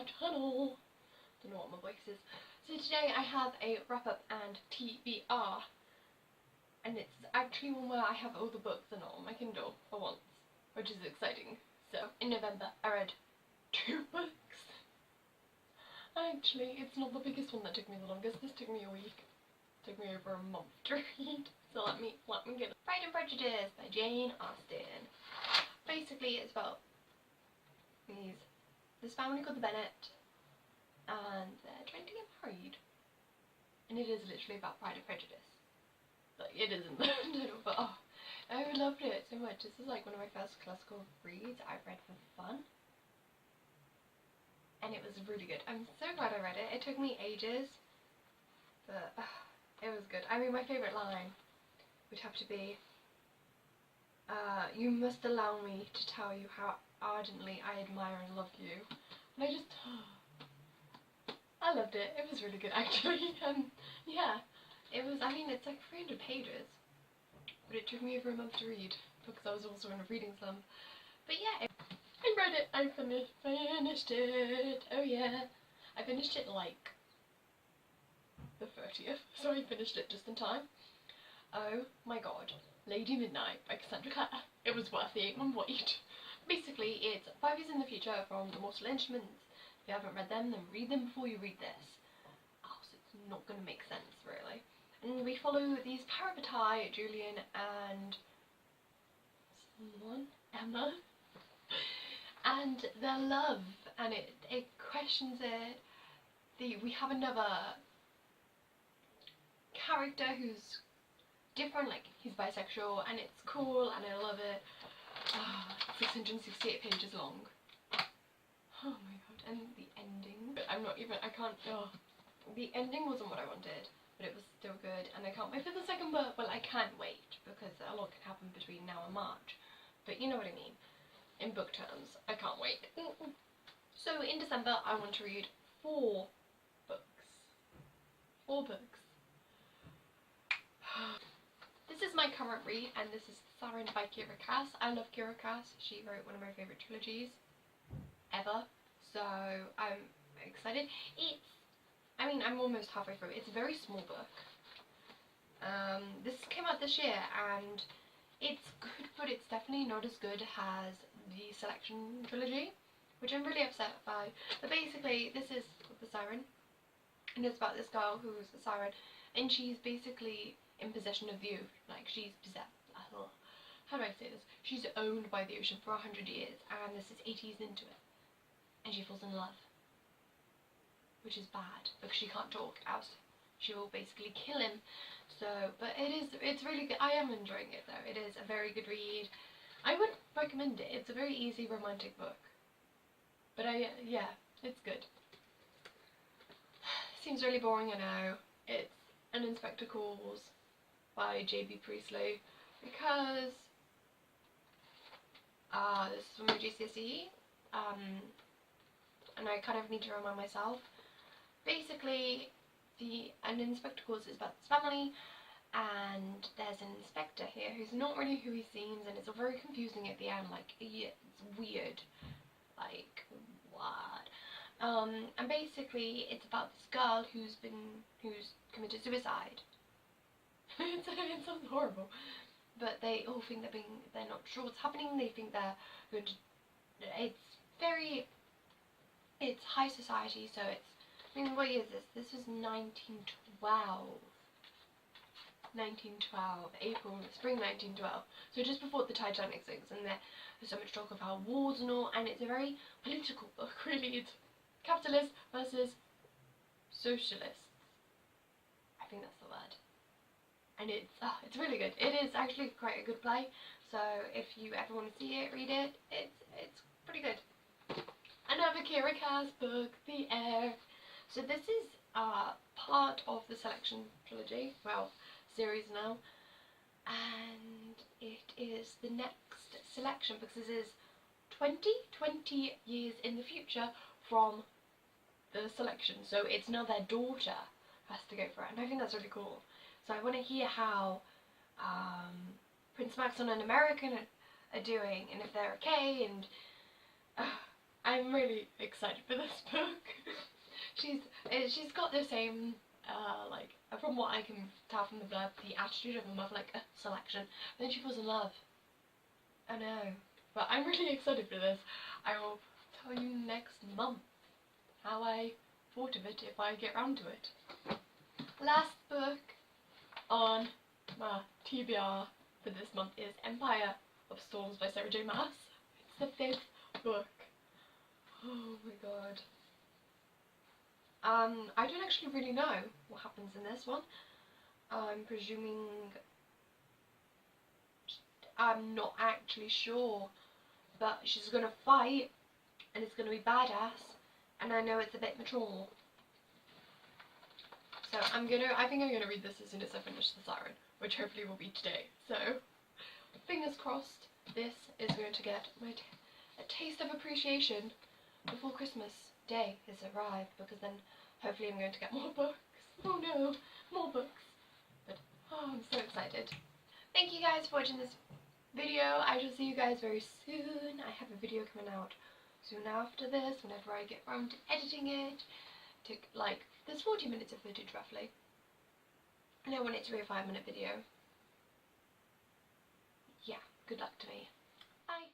channel. Don't know what my voice is. So today I have a wrap up and TBR, and it's actually one where I have all the books and all on my Kindle for once, which is exciting. So in November I read 2 books. Actually, it's not the biggest one that took me the longest. This took me a week. It took me over a month to read. So let me get it. Pride and Prejudice by Jane Austen. Basically, it's about this family called the Bennet, and they're trying to get married. And it is literally about Pride and Prejudice. Like, it isn't the title, but oh, I loved it so much. This is like one of my first classical reads I read for fun. And it was really good. I'm so glad I read it. It took me ages, but it was good. I mean, my favourite line would have to be, you must allow me to tell you how ardently I admire and love you. And I loved it. It was really good, actually. Yeah, it was, I mean, it's like 300 pages, but it took me over a month to read because I was also in a reading slump. But yeah, I read it. I finished it. Oh yeah, I finished it like the 30th, so I finished it just in time. Oh my god, Lady Midnight by Cassandra Clare. It was worth the 8-month wait. Basically, it's 5 years in the future from the Mortal Instruments. If you haven't read them, then read them before you read this. Else it's not going to make sense, really. And we follow these parapetae, Julian and Emma, and their love, and it questions it. We have another character who's different, like he's bisexual, and it's cool, and I love it. 668 pages long. Oh my god, and the ending. The ending wasn't what I wanted, but it was still good, and I can't wait for the second book. Well, I can't wait, because a lot can happen between now and March, but you know what I mean. In book terms, I can't wait. So in December, I want to read 4 books. 4 books. This is my current read, and this is Siren by Kiera Cass. I love Kiera Cass. She wrote one of my favourite trilogies ever, so I'm excited. I'm almost halfway through. It's a very small book. This came out this year, and it's good, but it's definitely not as good as the Selection trilogy, which I'm really upset by. But basically, this is the Siren, and it's about this girl who's a siren, and she's basically in possession of the ocean. Like, she's possessed. How do I say this? She's owned by the ocean for 100 years, and this is 80 years into it, and she falls in love, which is bad because she can't talk, else she will basically kill him. So, but it's really good. I am enjoying it though. It is a very good read. I would recommend it. It's a very easy romantic book, but yeah, it's good. Seems really boring, I know. It's An Inspector Calls by J.B. Priestley, because this is from my GCSE, and I kind of need to remind myself. Basically, An Inspector Calls is about this family, and there's an inspector here who's not really who he seems, and it's all very confusing at the end. Like, it's weird. Like, what? And basically, it's about this girl who's committed suicide. It sounds horrible, but they all think they're not sure what's happening. They think they're going to. It's high society, so it's. I mean, what year is this? This was 1912. 1912, spring 1912. So just before the Titanic sinks, and there's so much talk of how wars and all, and it's a very political book, really. It's capitalists versus socialists. I think that's the word. And it's really good. It is actually quite a good play. So if you ever want to see it, read it. It's pretty good. Another Kiera Cass book, The Heir. So this is part of the Selection trilogy, well, series now, and it is the next selection because this is 20 years in the future from the Selection. So it's now their daughter has to go for it, and I think that's really cool. So I want to hear how Prince Maxon and American are doing, and if they're okay, and I'm really excited for this book. she's got the same like, from what I can tell from the blurb, the attitude of a mother, like a selection. Then she falls in love. I know, but I'm really excited for this. I will tell you next month how I thought of it if I get round to it. Last book on my TBR for this month is Empire of Storms by Sarah J Maas. It's the 5th book. Oh my god. I don't actually really know what happens in this one. I'm presuming, I'm not actually sure, but she's gonna fight and it's gonna be badass, and I know it's a bit mature. So I think I'm gonna read this as soon as I finish the Siren, which hopefully will be today. So fingers crossed this is going to get a taste of appreciation before Christmas Day has arrived, because then hopefully I'm going to get more books. Oh no, more books. But oh, I'm so excited. Thank you guys for watching this video. I shall see you guys very soon. I have a video coming out soon after this, whenever I get around to editing it. There's 40 minutes of footage roughly, and I want it to be a 5-minute video. Yeah, good luck to me. Bye.